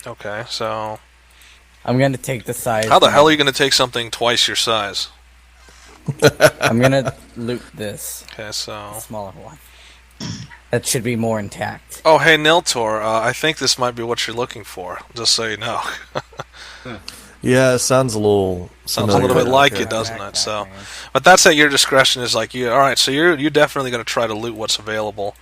Okay, so I'm gonna take the size. how the hell are you gonna take something twice your size? I'm gonna loot this. Okay, so Smaller one. That should be more intact. oh, hey, Niltaor, I think this might be what you're looking for, just so you know. Yeah, it sounds a little Sounds a little bit like it, doesn't it? So, but that's at your discretion. Is like you. All right, so you're definitely going to try to loot what's available.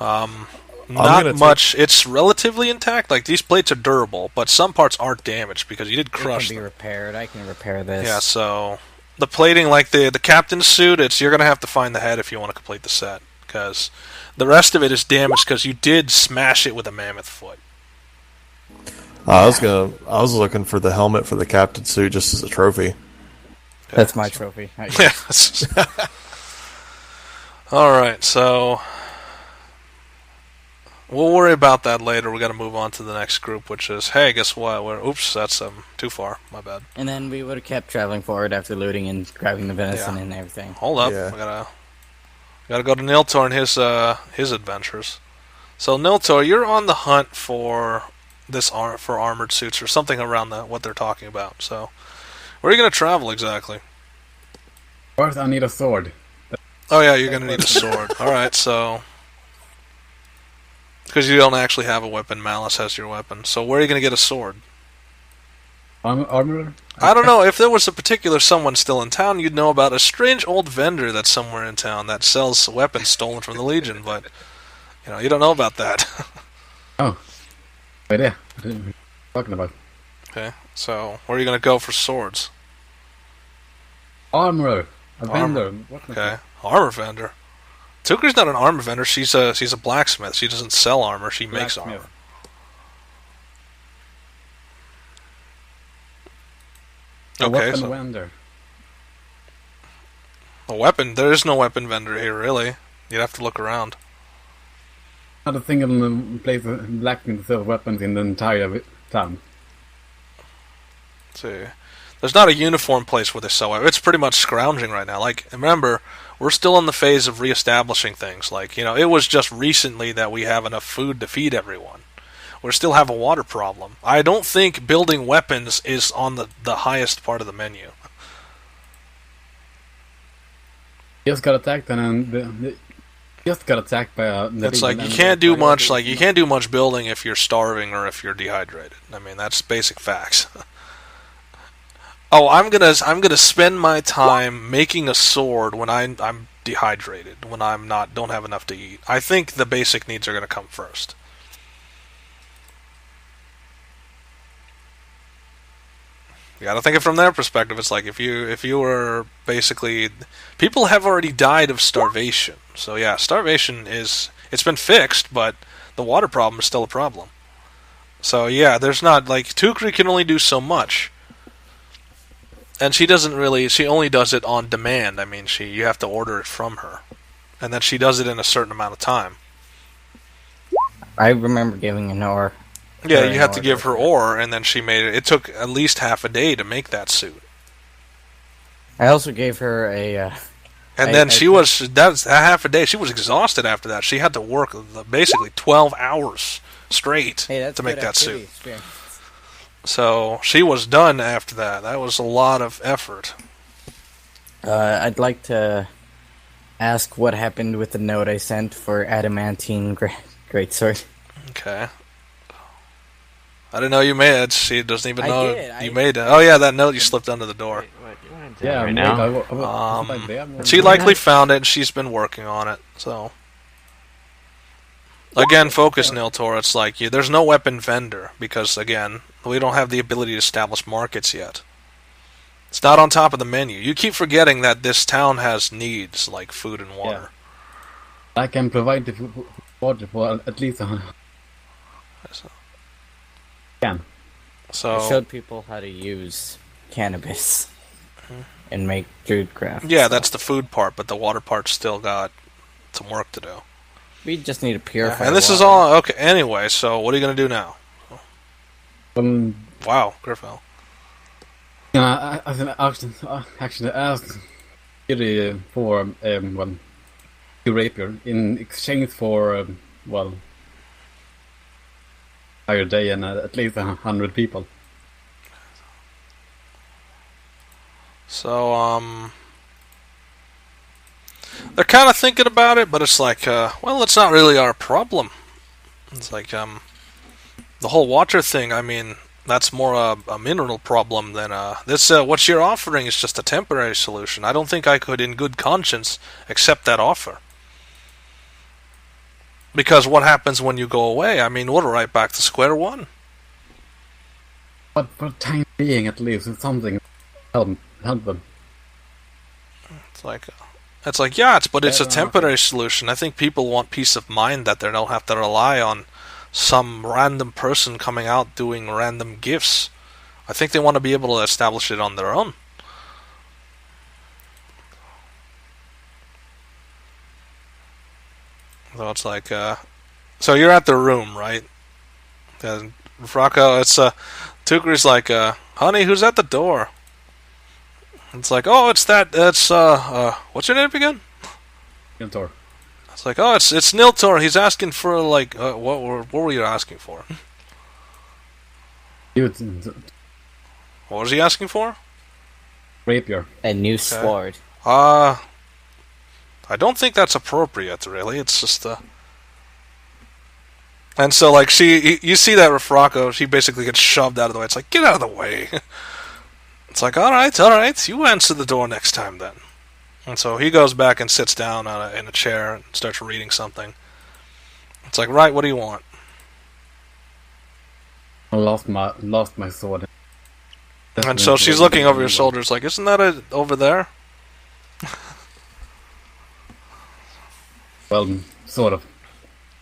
Not much. It's relatively intact. Like these plates are durable, but some parts aren't damaged because you did crush them. It can be repaired. I can repair this. Yeah. So the plating, like the captain's suit, you're going to have to find the head if you want to complete the set because the rest of it is damaged because you did smash it with a mammoth foot. I was looking for the helmet for the captain suit just as a trophy. That's my trophy. Yeah. All right, so we'll worry about that later. We got to move on to the next group, which is, hey, guess what? Oops, that's too far. My bad. And then we would have kept traveling forward after looting and grabbing the venison and everything. Hold up, Yeah. we gotta go to Niltaor and his adventures. So Niltaor, you're on the hunt for for armored suits or something around what they're talking about. So, where are you going to travel exactly? First, I need a sword. Oh yeah, you're going to need a sword. All right, so because you don't actually have a weapon, Malice has your weapon. So, where are you going to get a sword? Armor? I don't know. If there was a particular someone still in town, you'd know about a strange old vendor that's somewhere in town that sells weapons stolen from the Legion. But you don't know about that. Oh. Right there. What are you talking about? Okay, so where are you going to go for swords? Armor. A vendor. Okay, armor vendor. Tukri's not an armor vendor. She's a blacksmith. She doesn't sell armor. She makes armor. A Okay, weapon so vendor. a weapon. There is no weapon vendor here, really. You'd have to look around. Not a single place of blacksmith sells weapons in the entire town. Let's see. There's not a uniform place where they sell weapons. It's pretty much scrounging right now. Like, remember, we're still in the phase of reestablishing things. Like, it was just recently that we have enough food to feed everyone. We still have a water problem. I don't think building weapons is on the highest part of the menu. Just got attacked and just got attacked by It's like you can't do much. Like you can't do much building if you're starving or if you're dehydrated. I mean, that's basic facts. Oh, I'm gonna spend my time making a sword when I'm dehydrated, when don't have enough to eat. I think the basic needs are gonna come first. You gotta think it from their perspective. It's like if you were basically, people have already died of starvation. So yeah, starvation it's been fixed, but the water problem is still a problem. So yeah, there's not like Tukri can only do so much, and she only does it on demand. I mean, you have to order it from her, and then she does it in a certain amount of time. I remember giving an ore. Yeah, you have to give her ore, and then she made it. It took at least half a day to make that suit. I also gave her a... and then that was half a day. She was exhausted after that. She had to work basically 12 hours straight to make that suit. So she was done after that. That was a lot of effort. I'd like to ask what happened with the note I sent for adamantine greatsword. Okay. I didn't know you made it. She doesn't even know you made it. Oh yeah, that note you slipped under the door. Yeah, right now. She likely found it, and she's been working on it. So again, focus, Niltaor. It's like there's no weapon vendor because again, we don't have the ability to establish markets yet. It's not on top of the menu. You keep forgetting that this town has needs like food and water. Yeah. I can provide the water for at least a... So I showed people how to use cannabis and make food craft. Yeah, that's the food part, but the water part's still got some work to do. We just need to purify. And this is all okay. Anyway, so what are you gonna do now? Wow, Griffel. Yeah, I actually asked Kiri for the rapier in exchange for entire day and at least 100 people. So, they're kind of thinking about it, but it's like, well, it's not really our problem. It's like, the whole water thing, I mean, that's more a mineral problem than this. What you're offering is just a temporary solution. I don't think I could, in good conscience, accept that offer. Because what happens when you go away? I mean, we're right back to square one. But for the time being, at least, it's something help them. It's like, yeah, but it's a temporary solution. I think people want peace of mind that they don't have to rely on some random person coming out doing random gifts. I think they want to be able to establish it on their own. So it's like, so you're at the room, right? And Rocco, it's Tukri's like, honey, who's at the door? It's like, oh, it's what's your name again? Niltaor. It's like, oh, it's Niltaor. He's asking for, like, what were you asking for? What was he asking for? Rapier. A new sword. I don't think that's appropriate, really. It's just, And so, like, you see that with Rocco, she basically gets shoved out of the way. It's like, get out of the way. It's like, all right, you answer the door next time, then. And so he goes back and sits down in a chair and starts reading something. It's like, right, what do you want? I lost my sword. And so she's looking over your shoulders like, isn't that over there? Well, sort of.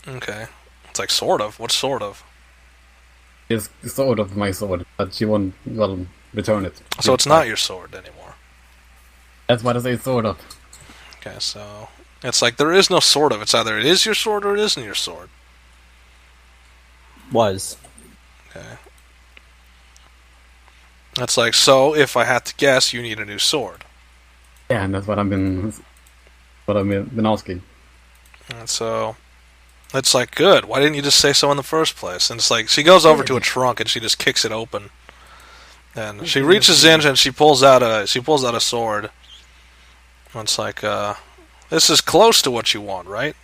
Okay. It's like, sort of? What sort of? It's sort of my sword, but she won't, return it. So it's not your sword anymore. That's what I say, sort of. Okay, so it's like there is no sort of. It's either it is your sword or it isn't your sword. Was. Okay. That's like, so if I had to guess, you need a new sword. Yeah, and that's what I've been asking. And so it's like, good. Why didn't you just say so in the first place? And it's like, she goes over to a trunk and she just kicks it open. And she reaches in and she pulls out a sword. And it's like, this is close to what you want, right?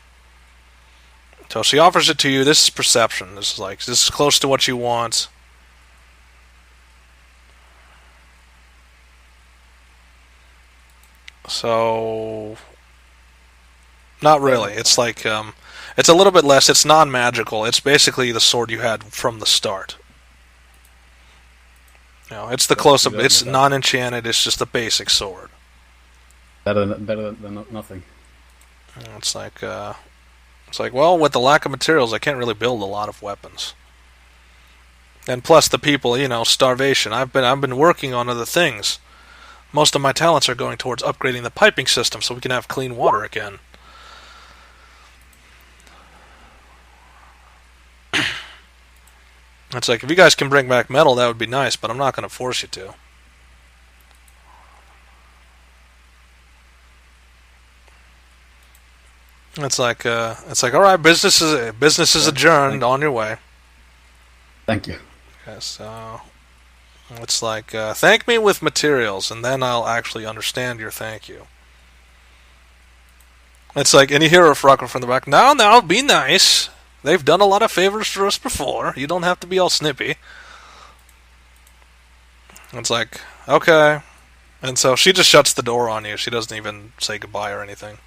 So she offers it to you. This is perception. This is close to what you want. So, not really. It's like, it's a little bit less. It's non-magical. It's basically the sword you had from the start. It's the close-up. It's non-enchanted. It's just a basic sword. Better than nothing. It's like, well, with the lack of materials, I can't really build a lot of weapons. And plus, the people, starvation. I've been working on other things. Most of my talents are going towards upgrading the piping system so we can have clean water again. It's like, if you guys can bring back metal, that would be nice, but I'm not going to force you to. It's like, all right, business is adjourned. On your way. Thank you. Okay, so it's like, thank me with materials, and then I'll actually understand your thank you. It's like, and you hear a Frocko from the back, now, be nice. They've done a lot of favors for us before. You don't have to be all snippy. It's like, okay. And so she just shuts the door on you. She doesn't even say goodbye or anything.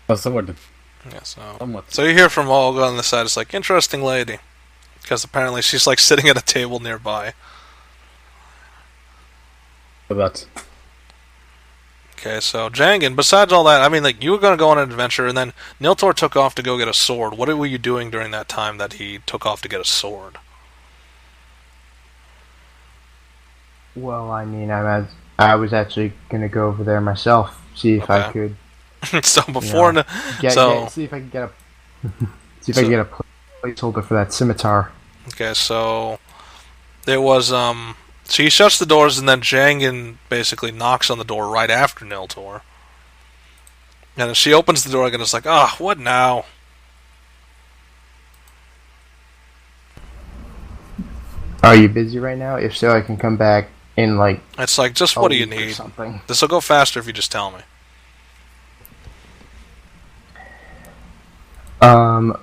A sword. Yeah, Somewhat. so you hear from Olga on the side, it's like, interesting lady. Because apparently she's like sitting at a table nearby. For that. Okay, so Jangan, besides all that, I mean, like, you were going to go on an adventure, and then Niltaor took off to go get a sword. What were you doing during that time that he took off to get a sword? Well, I mean, I was actually going to go over there myself, see if I could. So before, see if I can get a get a placeholder for that scimitar. Okay, so there was so he shuts the doors, and then Jangan basically knocks on the door right after Niltaor. And she opens the door again. It's like, what now? Are you busy right now? If so, I can come back in like. It's like, just what do you need? This will go faster if you just tell me. I'm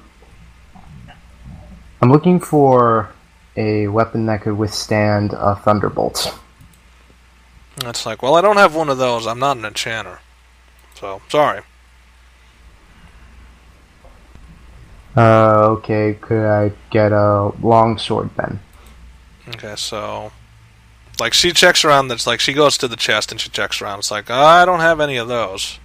looking for a weapon that could withstand a thunderbolt. It's like, well, I don't have one of those. I'm not an enchanter. So, sorry. Okay, could I get a longsword then? Okay, so... Like, she checks around, it's like, she goes to the chest and she checks around. It's like, I don't have any of those.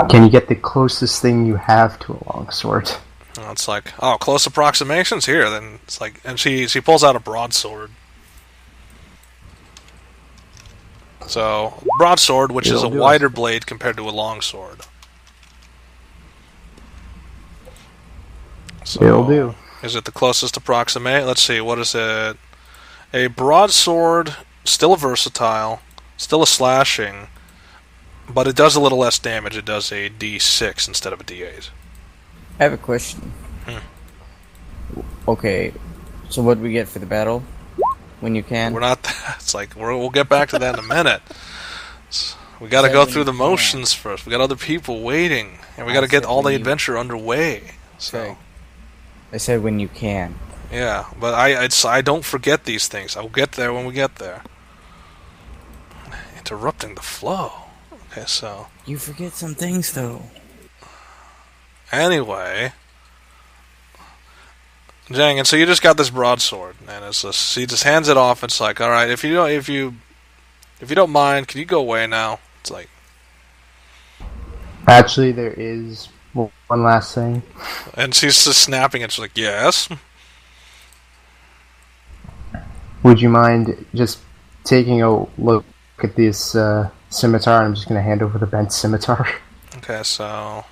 Can you get the closest thing you have to a longsword? It's like, close approximations here. Then it's like, and she pulls out a broadsword. So, broadsword, which is a wider blade compared to a longsword. So, it'll do. Is it the closest approximate? Let's see, what is it? A broadsword, still a versatile, still a slashing, but it does a little less damage. It does a D6 instead of a D8. I have a question. Okay, so what do we get for the battle? When you can? We're not... It's like, we'll get back to that in a minute. We gotta go through the motions first. We got other people waiting. And we gotta get all the adventure underway. So... Okay. I said when you can. Yeah, but I don't forget these things. I'll get there when we get there. Interrupting the flow. Okay, so... You forget some things, though. Anyway... Jangan, so you just got this broadsword, and it's just, he just hands it off. It's like, all right, if you don't mind, can you go away now? It's like, actually, there is one last thing. And she's just snapping. It's like, yes. Would you mind just taking a look at this scimitar? I'm just going to hand over the bent scimitar. Okay, so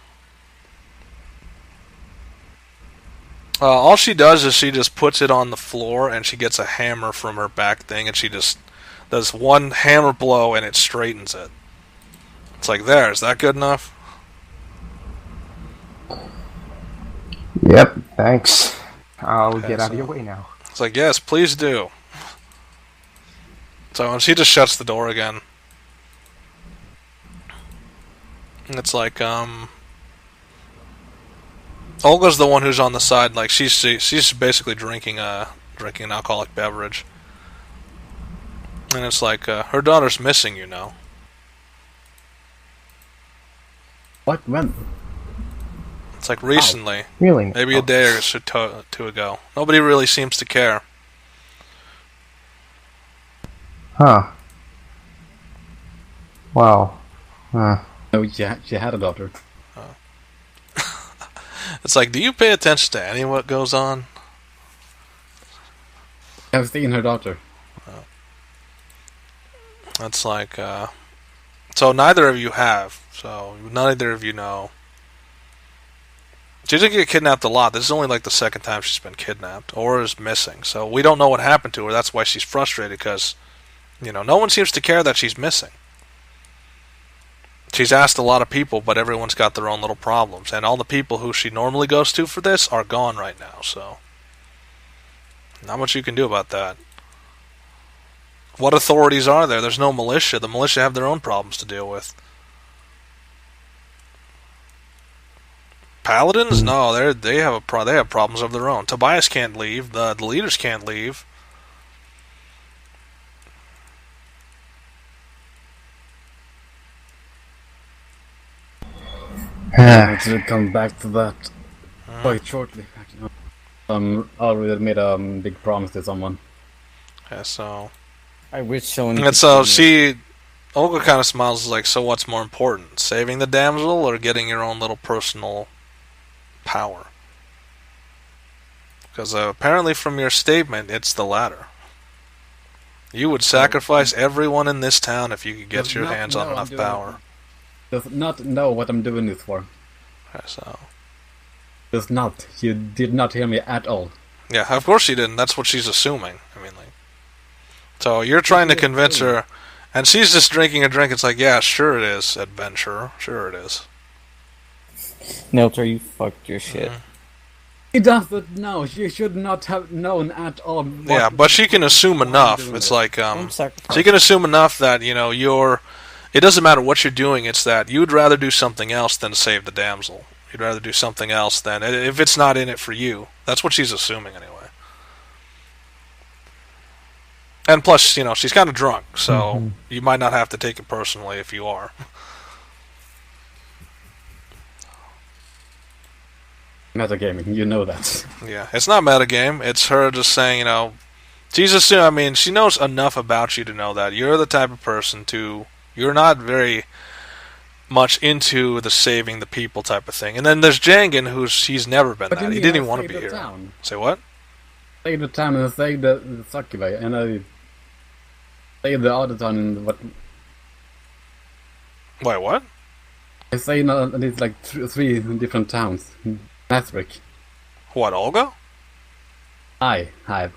all she does is she just puts it on the floor, and she gets a hammer from her back thing, and she just does one hammer blow, and it straightens it. It's like, there, is that good enough? Yep, thanks. I'll get out of your way now. It's like, yes, please do. So, and she just shuts the door again. And it's like, Olga's the one who's on the side, like, she's basically drinking an alcoholic beverage. And it's like, her daughter's missing, you know. What? When? It's like recently. Really? Maybe a day or two ago. Nobody really seems to care. Huh. Wow. No, she had a daughter. It's like, do you pay attention to any of what goes on? I've seen her daughter. That's like, so neither of you have. So neither of you know. She didn't get kidnapped a lot. This is only like the second time she's been kidnapped or is missing. So we don't know what happened to her. That's why she's frustrated, because, you know, no one seems to care that she's missing. She's asked a lot of people, but everyone's got their own little problems. And all the people who she normally goes to for this are gone right now, so not much you can do about that. What authorities are there? There's no militia. The militia have their own problems to deal with. Paladins? No, they have problems of their own. Tobias can't leave. The leaders can't leave. I need to come back to that quite shortly. Already made a big promise to someone. Yeah, so I wish someone. And so Olga kind of smiles, like, so what's more important, saving the damsel or getting your own little personal power? Because apparently from your statement, it's the latter. You would sacrifice everyone in this town if you could get your hands on enough power. Does not know what I'm doing this for. Okay, so Does not. You did not hear me at all. yeah, of course she didn't. That's what she's assuming. I mean, like, so you're trying to convince her. And she's just drinking a drink. It's like, yeah, sure it is, adventurer. Sure it is. Niltaor, you fucked your shit. He doesn't know. She should not have known at all. Yeah, but she can assume enough. It's like, she can assume enough that, it doesn't matter what you're doing, it's that you'd rather do something else than save the damsel. You'd rather do something else than, if it's not in it for you. That's what she's assuming anyway. And plus, she's kind of drunk, so you might not have to take it personally if you are. Metagaming, you know that. Yeah, it's not metagame. It's her just saying, she's assuming, she knows enough about you to know that you're the type of person you're not very much into the saving the people type of thing. And then there's Jangan, he's never been that. He didn't even want to be here. Town. Say what? Save the town and save the succubi, and I save the other town and what? Wait, what? I say it's like three different towns. Adrik. What, Olga? I have.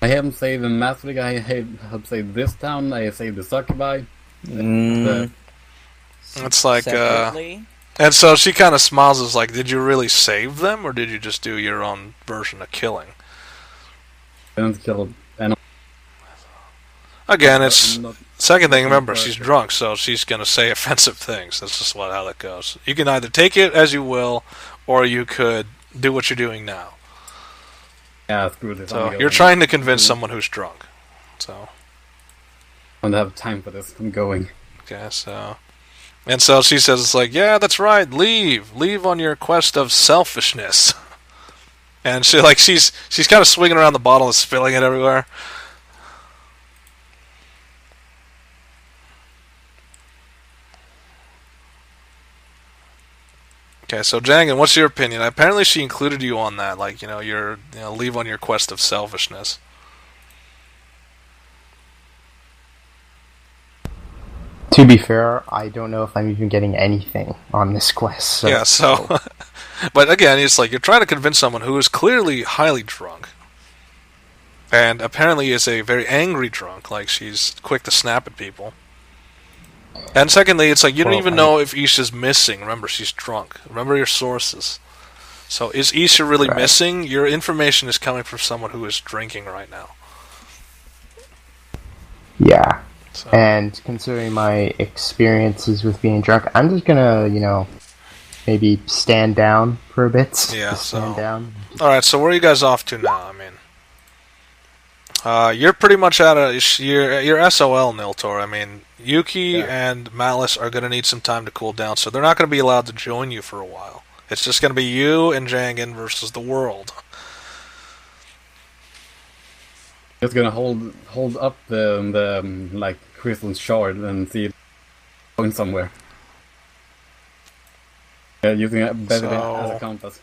I haven't saved Adrik, I have saved this town, I have saved the succubi. It's like, Separately? and so she kind of smiles as like, did you really save them, or did you just do your own version of killing? I don't kill anyone. Again, it's second thing. Remember, she's drunk, so she's gonna say offensive things. That's just how that goes. You can either take it as you will, or you could do what you're doing now. Yeah, screw this. So you're trying to convince someone who's drunk. So I don't have time for this. I'm going. okay, so she says, it's like, yeah, that's right. Leave on your quest of selfishness. And she's kind of swinging around the bottle and spilling it everywhere. Okay, so Jangan, what's your opinion? Apparently she included you on that, like, leave on your quest of selfishness. To be fair, I don't know if I'm even getting anything on this quest. So. Yeah, so... but again, it's like, you're trying to convince someone who is clearly highly drunk. And apparently is a very angry drunk, like she's quick to snap at people. And secondly, it's like, you don't even know if Isha's missing. Remember, she's drunk. Remember your sources. So is Isha really missing? Your information is coming from someone who is drinking right now. Yeah. So. And considering my experiences with being drunk, I'm just gonna, maybe stand down for a bit. Yeah, stand down. Alright, so where are you guys off to now? You're pretty much out of your SOL, Niltaor. Yuki and Malice are going to need some time to cool down, so they're not going to be allowed to join you for a while. It's just going to be you and Jangan versus the world. Just gonna hold up the crystal shard and see it going somewhere. Yeah, using it better as a compass.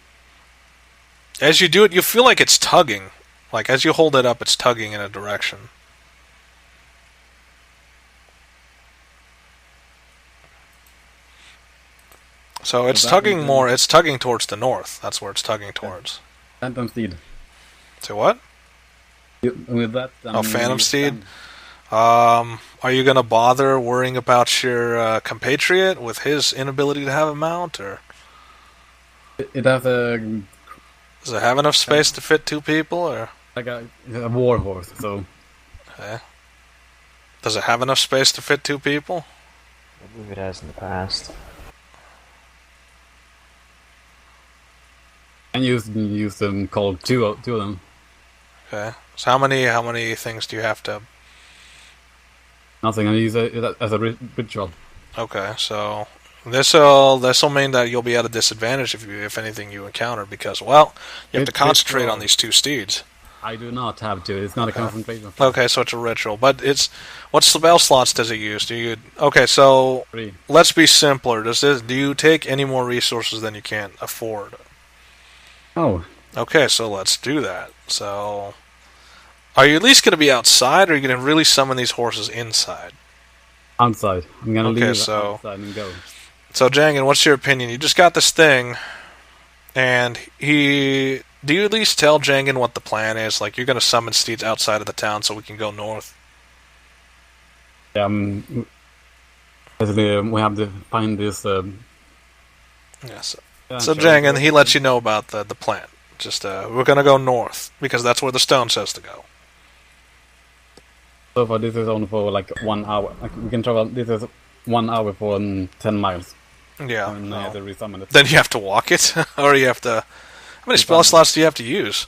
As you do it, you feel like it's tugging. Like, as you hold it up, it's tugging in a direction. So it's tugging more, it's tugging towards the north. That's where it's tugging towards. Phantom Steed. Say what? With that, Phantom Steed? Are you going to bother worrying about your compatriot with his inability to have a mount, or? It has Does it have enough space to fit two people, or? Like a war horse, so... Okay. Does it have enough space to fit two people? I believe it has in the past. And use them called two of them. Okay. So how many things do you have to... Nothing, I use it as a ritual. Okay, so... This'll mean that you'll be at a disadvantage if anything you encounter, because, well, you have to concentrate on these two steeds. I do not have to. It's not a concentration. Okay, so it's a ritual. But what spell slots does it use? Okay, so 3. Let's be simpler. Do you take any more resources than you can afford? Oh. Okay, so let's do that. So, are you at least going to be outside, or are you going to really summon these horses inside? Outside. I'm going to leave outside and go. So, Jangan, what's your opinion? You just got this thing, and do you at least tell Jangan what the plan is? Like, you're going to summon steeds outside of the town so we can go north? Basically, we have to find this. Yes. Yeah, So sure. Jangan, he lets you know about the plan. Just we're gonna go north because that's where the stone says to go. So far, this is only for like 1 hour. Like, we can travel. This is 1 hour for 10 miles. Yeah. And I have to resummon it. Then you have to walk it, or you have to. How many spell slots do you have to use?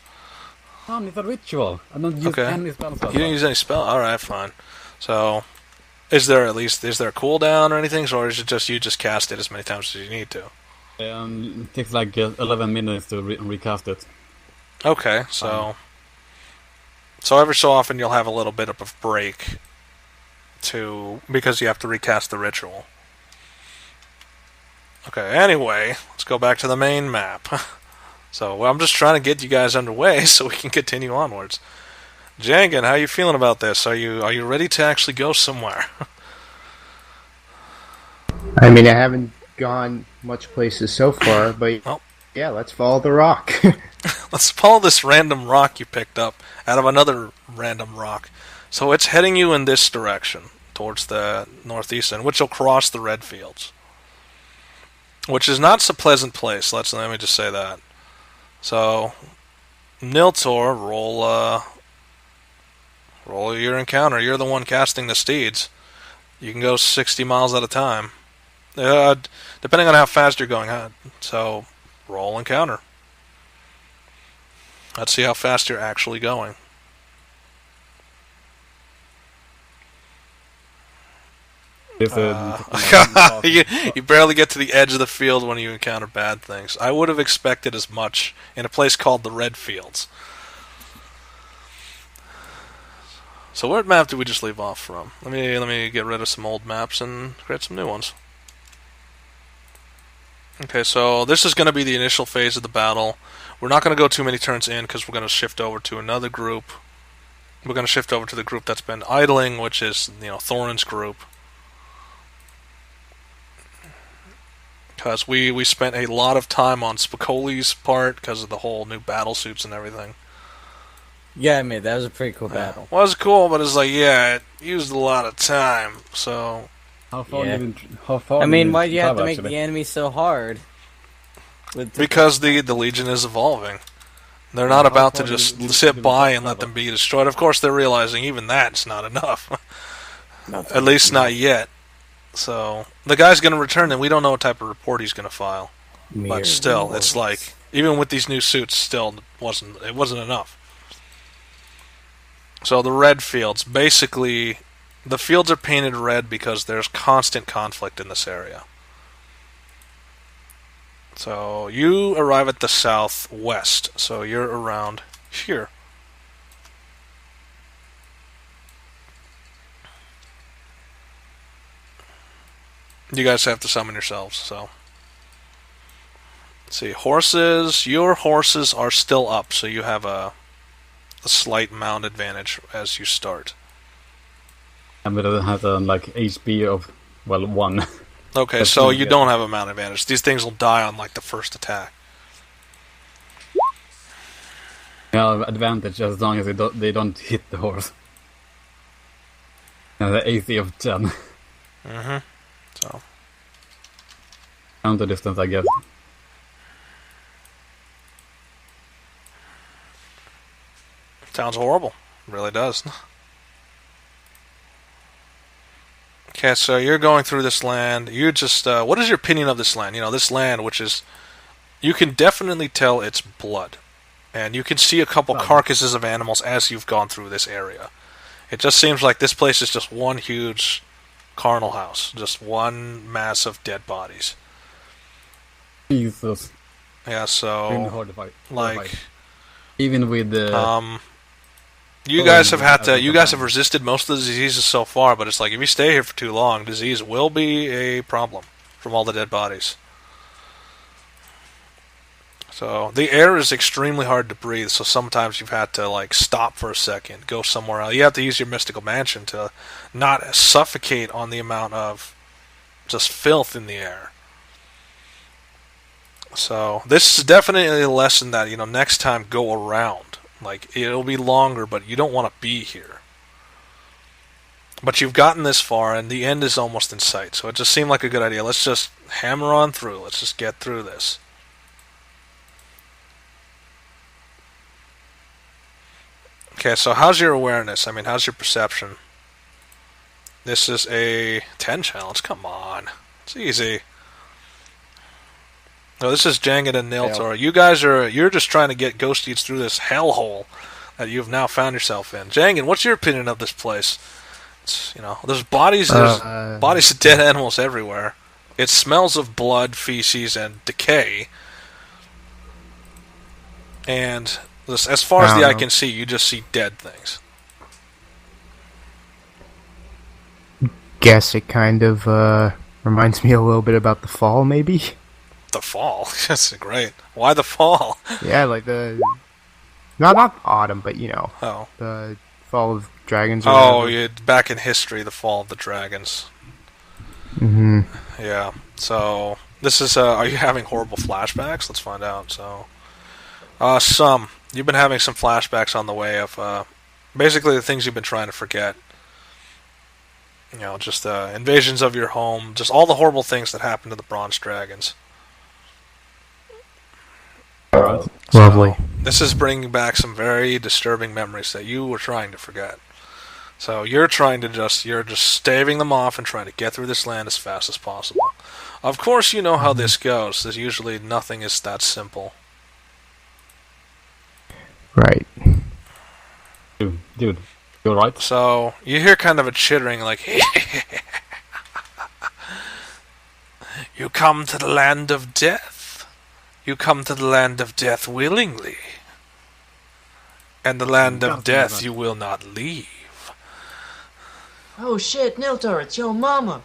It's a ritual. I don't use any spell slots. You didn't use any spell. All right, fine. So, is there a cooldown or anything, or is it just you just cast it as many times as you need to? It takes like 11 minutes to recast it. Okay, so every so often you'll have a little bit of a break because you have to recast the ritual. Okay, anyway, let's go back to the main map. So I'm just trying to get you guys underway so we can continue onwards. Jangan, how are you feeling about this? Are you ready to actually go somewhere? I mean, I haven't gone much places so far, but yeah, let's follow the rock. Let's follow this random rock you picked up out of another random rock. So it's heading you in this direction, towards the northeast end, which will cross the Redfields. Which is not a pleasant place, let me just say that. So, Niltaor, roll your encounter. You're the one casting the steeds. You can go 60 miles at a time. Depending on how fast you're going. So, roll encounter. Let's see how fast you're actually going. You barely get to the edge of the field when you encounter bad things. I would have expected as much in a place called the Redfields. So what map did we just leave off from? Let me get rid of some old maps and create some new ones. Okay, so this is going to be the initial phase of the battle. We're not going to go too many turns in because we're going to shift over to another group. We're going to shift over to the group that's been idling, which is Thorin's group. Because we spent a lot of time on Spicoli's part because of the whole new battle suits and everything. Yeah, I mean, that was a pretty cool battle. Well, it was cool, but it's like, it used a lot of time, so... How far? I mean, why do you have to make the enemy so hard? Because the Legion is evolving. They're not about to just sit by and let them be destroyed. Of course, they're realizing even that's not enough. At least not yet. So, the guy's going to return, and we don't know what type of report he's going to file. But still, it's like, even with these new suits, still, it wasn't enough. So, the Redfields, basically, the fields are painted red because there's constant conflict in this area. So, you arrive at the southwest, so you're around here. You guys have to summon yourselves, so... Let's see, horses. Your horses are still up, so you have a slight mount advantage as you start. But it has like HP of 1. Okay, so you don't have a mount advantage. These things will die on like the first attack. Yeah, advantage as long as they don't hit the horse. And the AC of 10. Mm-hmm. So. Counter distance, I guess. Sounds horrible. It really does. Okay, so you're going through this land. You just, what is your opinion of this land? This land, which is, you can definitely tell it's blood. And you can see a couple carcasses of animals as you've gone through this area. It just seems like this place is just one huge carnal house. Just one mass of dead bodies. Jesus. Yeah, so, Hard to fight. like... Even with the... You guys have resisted most of the diseases so far, but it's like if you stay here for too long, disease will be a problem from all the dead bodies. So the air is extremely hard to breathe, so sometimes you've had to like stop for a second, go somewhere else. You have to use your mystical mansion to not suffocate on the amount of just filth in the air. So this is definitely a lesson that, next time go around. Like, it'll be longer, but you don't want to be here. But you've gotten this far, and the end is almost in sight. So it just seemed like a good idea. Let's just hammer on through. Let's just get through this. Okay, so how's your awareness? I mean, how's your perception? This is a 10 challenge. Come on. It's easy. No, this is Jangan and Niltaor. You guys you're just trying to get Ghost Eats through this hellhole that you've now found yourself in. Jangan, what's your opinion of this place? It's, there's bodies of dead animals everywhere. It smells of blood, feces, and decay. And as far as the eye can see, you just see dead things. Guess it kind of reminds me a little bit about The Fall, maybe? The Fall? That's great. Why The Fall? Yeah, like the... Not autumn, but Oh. The Fall of Dragons. Or Oh, back in history, the Fall of the Dragons. Mm-hmm. Yeah, so this is, are you having horrible flashbacks? Let's find out. So, you've been having some flashbacks on the way of, basically the things you've been trying to forget. Just invasions of your home, just all the horrible things that happened to the Bronze Dragons. Alright. Lovely. This is bringing back some very disturbing memories that you were trying to forget. So you're just staving them off and trying to get through this land as fast as possible. Of course you know how this goes. There's usually nothing is that simple. Right. Dude, you're right. So you hear kind of a chittering like, you come to the land of death. You come to the land of death willingly. And the land of death you will not leave. Oh shit, Niltaor, it's your mama.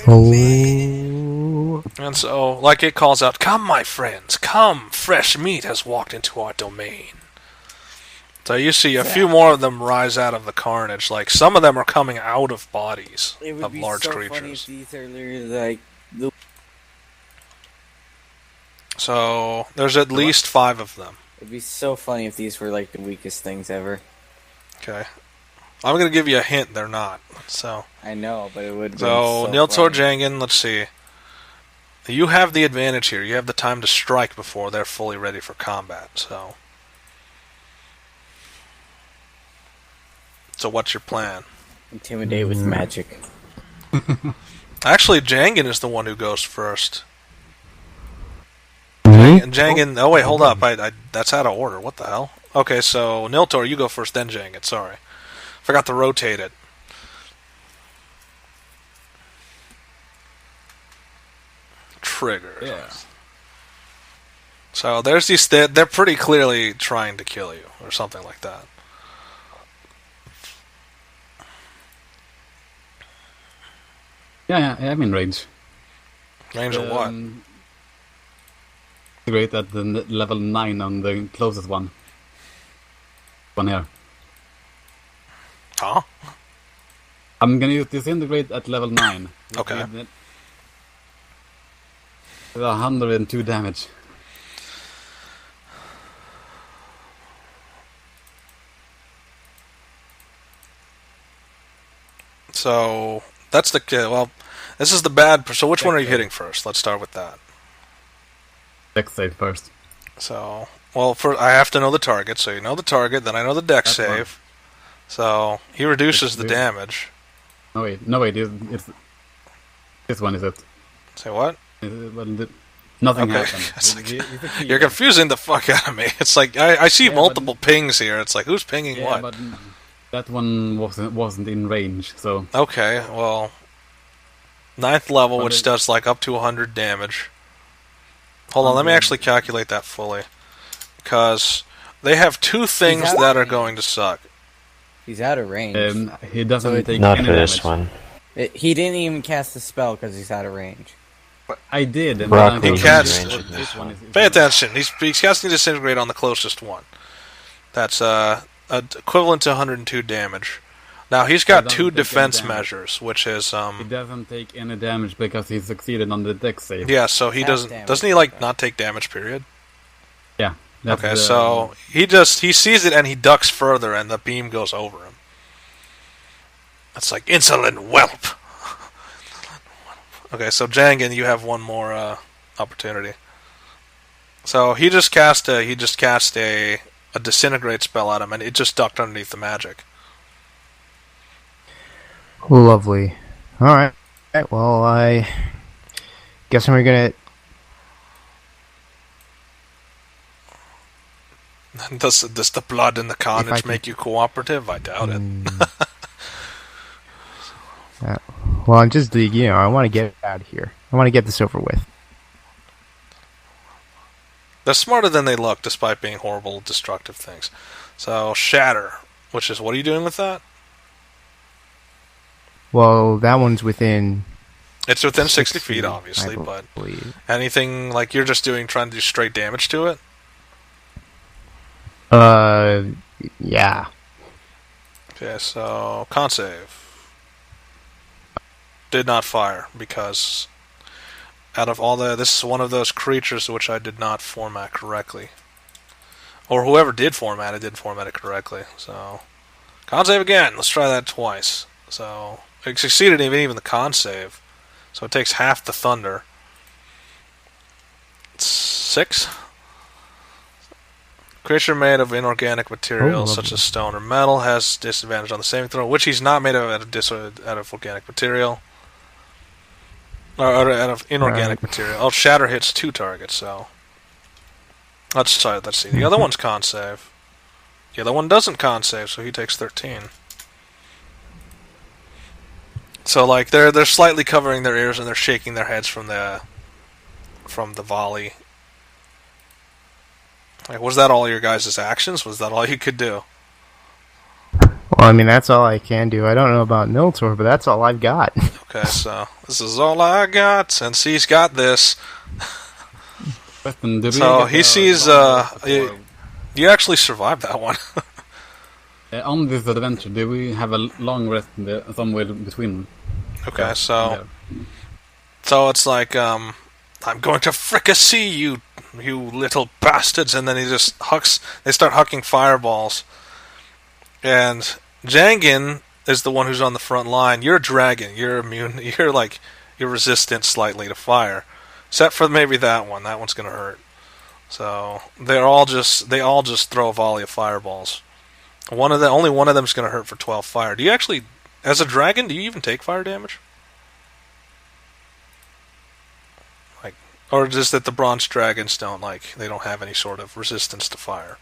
Oh. And so, like it calls out, come my friends, come, fresh meat has walked into our domain. So you see a few more of them rise out of the carnage, like some of them are coming out of bodies of large creatures. Funny if these are literally like So there's at least 5 of them. It'd be so funny if these were like the weakest things ever. Okay. I'm going to give you a hint, they're not. So I know, but it would be so so Niltaor, Jangan, let's see. You have the advantage here. You have the time to strike before they're fully ready for combat. So what's your plan? Intimidate with magic. Actually, Jangan is the one who goes first. Mm-hmm. Jangan. Oh wait, hold up. I that's out of order. What the hell? Okay, so Niltaor, you go first, then Jangan. Sorry, forgot to rotate it. Trigger. Yeah. So there's these. They're pretty clearly trying to kill you, or something like that. Yeah, I'm in range. Range of what? Great at the level 9 on the closest one. One here. Huh? I'm gonna use disintegrate at level 9. Okay. With 102 damage. So that's the well. This is the bad. So which one are you hitting first? Let's start with that. Dex save first. So I have to know the target. So you know the target, then I know the dex save. So he reduces the damage. No wait, it's this one is it? Say what? Nothing Okay. happened. You're confusing the fuck out of me. It's like I see multiple pings here. It's like who's pinging what? But that one wasn't in range, so Okay, well, 9th level, which does like up to 100 damage. Hold on, let me actually calculate that fully, because they have 2 things that are going to suck. He's out of range. he doesn't take Not any for this damage. one. He didn't even cast the spell because he's out of range. I did. And Brock then I was think cast- in range of this one. Pay attention. He's casting Disintegrate on the closest one. That's equivalent to 102 damage. Now he's got doesn't 2 take any defense damage. measures, which is He doesn't take any damage because he succeeded on the dex save. yeah. So he Half doesn't. damage, Doesn't he like not take damage? Period. Yeah, Okay, so he sees it and he ducks further, and the beam goes over him. It's like insolent whelp. Okay, so Jangan, you have one more opportunity. So he just cast a disintegrate spell at him, and it just ducked underneath the magic. Lovely. Alright. Well, I guess we're gonna... Does the blood and the carnage make you cooperative? I doubt it. Well, I'm just, I want to get out of here. I want to get this over with. They're smarter than they look, despite being horrible, destructive things. So, Shatter, which is, what are you doing with that? Well, that one's within... It's within 60 feet, obviously, but anything, like, you're just trying to do straight damage to it? Yeah. Okay, so, con save. Did not fire, because out of all this is one of those creatures which I did not format correctly. Or whoever did format it didn't format it correctly, so... Con save again! Let's try that twice. So, it succeeded even the con save. So it takes half the thunder. It's 6. Creature made of inorganic materials such as stone or metal has disadvantage on the saving throw, which he's not made of out of organic material. Or out of inorganic material. Oh, Shatter hits 2 targets, so... Let's see. The other one's con save. The other one doesn't con save, so he takes 13. So, like, they're slightly covering their ears and they're shaking their heads from the volley. Like, was that all your guys' actions? Was that all you could do? Well, I mean, that's all I can do. I don't know about Niltaor, but that's all I've got. Okay, so this is all I got, since he's got this. So he sees, you actually survived that one. On this adventure, do we have a long rest somewhere between? Okay, so it's like, I'm going to fricassee you, you little bastards, and then he just they start hucking fireballs. And Jangan is the one who's on the front line. You're a dragon. You're immune. You're resistant slightly to fire. Except for maybe that one. That one's going to hurt. So they all just throw a volley of fireballs. Only one of them is going to hurt for 12 fire. Do you actually, as a dragon, do you even take fire damage? Like, or just that the bronze dragons they don't have any sort of resistance to fire?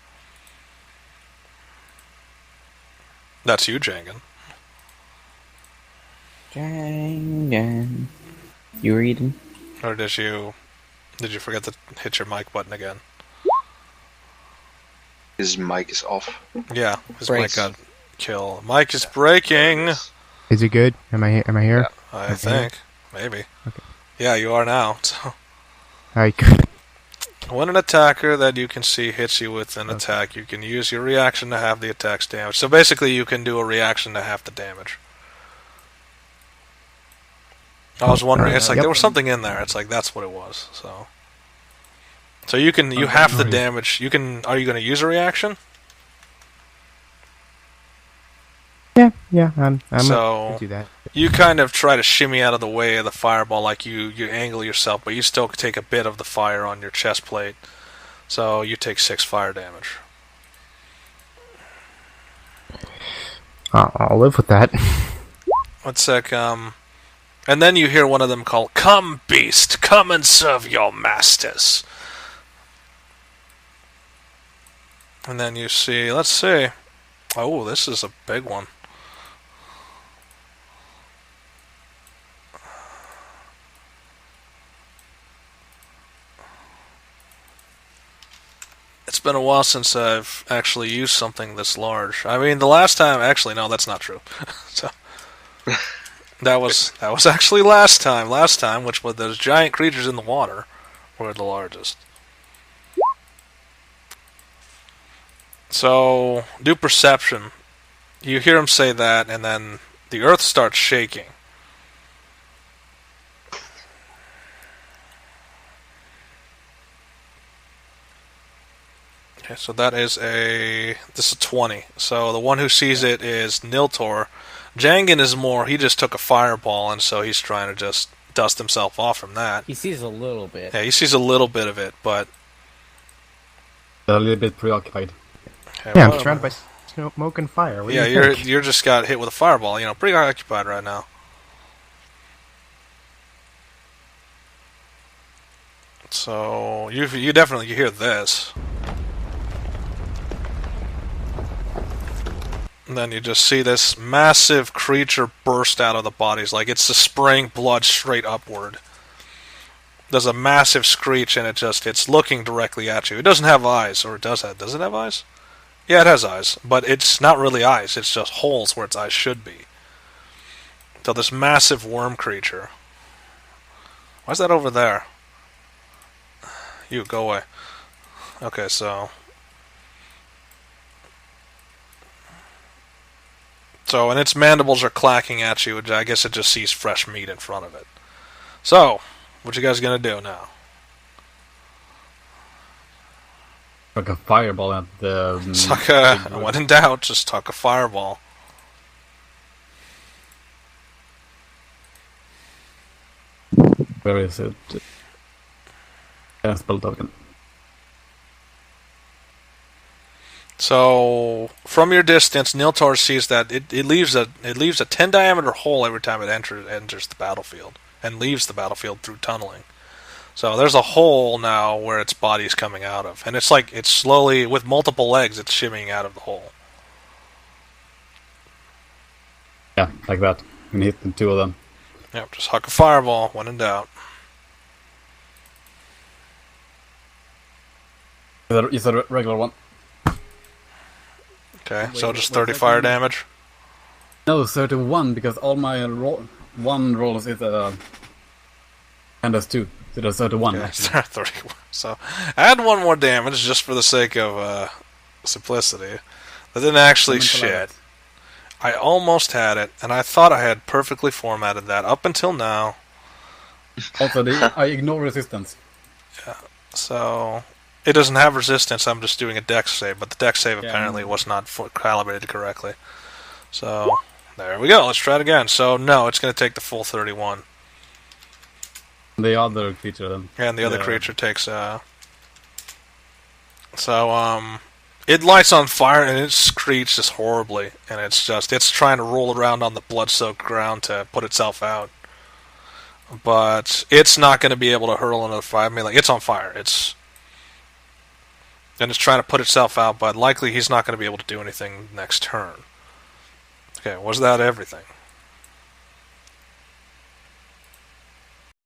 That's you, Jangan. Jangan. You reading? Or did you forget to hit your mic button again? His mic is off. Yeah, his mic got killed. Mic is breaking. Is it good? Am I here? Yeah, I think. Maybe. Okay. Yeah, you are now. So. Alright. When an attacker that you can see hits you with an attack, you can use your reaction to have the attack's damage. So basically, you can do a reaction to half the damage. I was wondering, it's like there was something in there. It's like that's what it was. So you half the damage. Are you going to use a reaction? Yeah, I'm gonna do that. You kind of try to shimmy out of the way of the fireball, like you angle yourself, but you still take a bit of the fire on your chest plate. So you take 6 fire damage. I'll live with that. One sec, and then you hear one of them call, "Come, beast, come and serve your masters." And then you see, let's see. Oh, this is a big one. It's been a while since I've actually used something this large. I mean, the last time... Actually, no, that's not true. So, that was actually last time. Last time, which was those giant creatures in the water, were the largest. So, do perception. You hear him say that, and then the earth starts shaking. Okay, so that is this is 20. So the one who sees it is Niltaor. Jangan is more, he just took a fireball, and so he's trying to just dust himself off from that. He sees a little bit. Yeah, he sees a little bit of it, but... They're a little bit preoccupied. Okay, Yeah, I'm surrounded by smoke and fire. What do yeah, you think? you're just got hit with a fireball, pretty occupied right now. So, you definitely hear this. And then you just see this massive creature burst out of the bodies, like it's just spraying blood straight upward. There's a massive screech, and it's looking directly at you. It doesn't have eyes, or does it have eyes? Yeah, it has eyes, but it's not really eyes, it's just holes where its eyes should be. So this massive worm creature. Why's that over there? You, go away. Okay, so... and its mandibles are clacking at you, I guess it just sees fresh meat in front of it. So, what you guys gonna do now? Like a fireball at the... when in doubt, just tuck a fireball. Where is it? Spell token. So, from your distance, Niltaor sees that it leaves a 10 diameter hole every time it enters the battlefield, and leaves the battlefield through tunneling. So there's a hole now where its body's coming out of, and it's slowly, with multiple legs, it's shimmying out of the hole. Yeah, like that. And hit the two of them. Yep, just huck a fireball when in doubt. Is a regular one. Okay, so just 30 fire damage. No, 31, because all my one rolls is and there's two. So there's 31. Yeah, 31. So add one more damage just for the sake of simplicity. That didn't actually shit. I almost had it, and I thought I had perfectly formatted that up until now. Also, I ignore resistance. Yeah, so... It doesn't have resistance, I'm just doing a dex save, but the dex save apparently was not calibrated correctly. So, there we go, let's try it again. So, no, it's going to take the full 31. The other creature then. And the other creature takes, it lights on fire and it screeches horribly, and it's trying to roll around on the blood-soaked ground to put itself out. But it's not going to be able to hurl another fire. I mean, it's on fire, and it's trying to put itself out, but likely he's not going to be able to do anything next turn. Okay, was that everything?